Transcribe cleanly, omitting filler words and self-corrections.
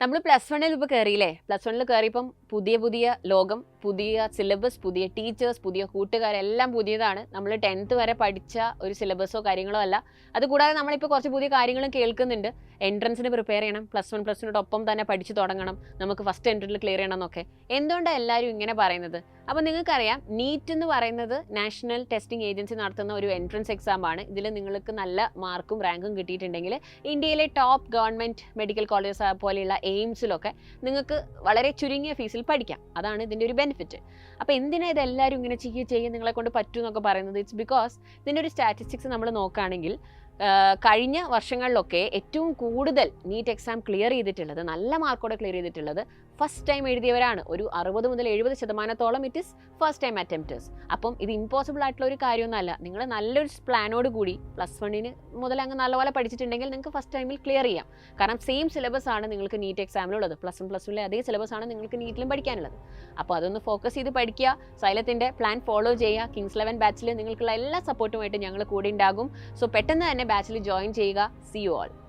നമ്മൾ +1 ഇപ്പോൾ കയറിയില്ലേ? +1 കയറിയപ്പം പുതിയ ലോകം, പുതിയ സിലബസ്, പുതിയ ടീച്ചേഴ്സ്, പുതിയ കൂട്ടുകാരെല്ലാം പുതിയതാണ്. നമ്മൾ 10th വരെ പഠിച്ച ഒരു സിലബസോ കാര്യങ്ങളോ അല്ല. അതുകൂടാതെ നമ്മളിപ്പോൾ കുറച്ച് പുതിയ കാര്യങ്ങളും കേൾക്കുന്നുണ്ട്. എൻട്രൻസിന് പ്രിപ്പയർ ചെയ്യണം, +1+2 തന്നെ പഠിച്ചു തുടങ്ങണം, നമുക്ക് ഫസ്റ്റ് എൻട്രൻസിൽ ക്ലിയർ ചെയ്യണം എന്നൊക്കെ. എന്തുകൊണ്ടാണ് എല്ലാവരും ഇങ്ങനെ പറയുന്നത്? അപ്പോൾ നിങ്ങൾക്കറിയാം, നീറ്റ് എന്ന് പറയുന്നത് നാഷണൽ ടെസ്റ്റിംഗ് ഏജൻസി നടത്തുന്ന ഒരു എൻട്രൻസ് എക്സാം ആണ്. ഇതിൽ നിങ്ങൾക്ക് നല്ല മാർക്കും റാങ്കും കിട്ടിയിട്ടുണ്ടെങ്കിൽ ഇന്ത്യയിലെ ടോപ്പ് ഗവൺമെൻറ് മെഡിക്കൽ കോളേജസ് പോലെയുള്ള എയിംസിലൊക്കെ നിങ്ങൾക്ക് വളരെ ചുരുങ്ങിയ ഫീസിൽ പഠിക്കാം. അതാണ് ഇതിൻ്റെ ഒരു ബെനിഫിറ്റ്. അപ്പോൾ എന്തിനാണ് ഇതെല്ലാവരും ഇങ്ങനെ ചെയ്യും നിങ്ങളെ കൊണ്ട് പറ്റും എന്നൊക്കെ പറയുന്നത്? ഇറ്റ്സ് ബിക്കോസ് ഇതിൻ്റെ ഒരു സ്റ്റാറ്റിസ്റ്റിക്സ് നമ്മൾ നോക്കുകയാണെങ്കിൽ കഴിഞ്ഞ വർഷങ്ങളിലൊക്കെ ഏറ്റവും കൂടുതൽ നീറ്റ് എക്സാം ക്ലിയർ ചെയ്തിട്ടുള്ളത്, നല്ല മാർക്കോടെ ക്ലിയർ ചെയ്തിട്ടുള്ളത് ഫസ്റ്റ് ടൈം എഴുതിയവരാണ്. ഒരു 60 മുതൽ 70% ഇറ്റ് ഇസ് ഫസ്റ്റ് ടൈം അറ്റംപ്റ്റേഴ്സ്. അപ്പം ഇത് ഇമ്പോസിബിൾ ആയിട്ടുള്ള ഒരു കാര്യമൊന്നുമല്ല. നിങ്ങൾ നല്ലൊരു പ്ലാനോട് കൂടി +1 മുതൽ അങ്ങ് നല്ലപോലെ പഠിച്ചിട്ടുണ്ടെങ്കിൽ നിങ്ങൾക്ക് ഫസ്റ്റ് ടൈമിൽ ക്ലിയർ ചെയ്യാം. കാരണം സെയിം സിലബസ് ആണ് നിങ്ങൾക്ക് നീറ്റ് എക്സാമിലുള്ളത്. +1+2 അതേ സിലബസ് ആണ് നിങ്ങൾക്ക് നീറ്റിലും പഠിക്കാനുള്ളത്. അപ്പോൾ അതൊന്ന് ഫോക്കസ് ചെയ്ത് പഠിക്കുക, സൈലത്തിൻ്റെ പ്ലാൻ ഫോളോ ചെയ്യുക. കിങ്സ് 11 ബാച്ചിൽ നിങ്ങൾക്കുള്ള എല്ലാ സപ്പോർട്ടുമായിട്ട് ഞങ്ങൾ കൂടെ ഉണ്ടാകും. സോ പെട്ടെന്ന് തന്നെ ബാച്ചിൽ ജോയിൻ ചെയ്യുക. C you all.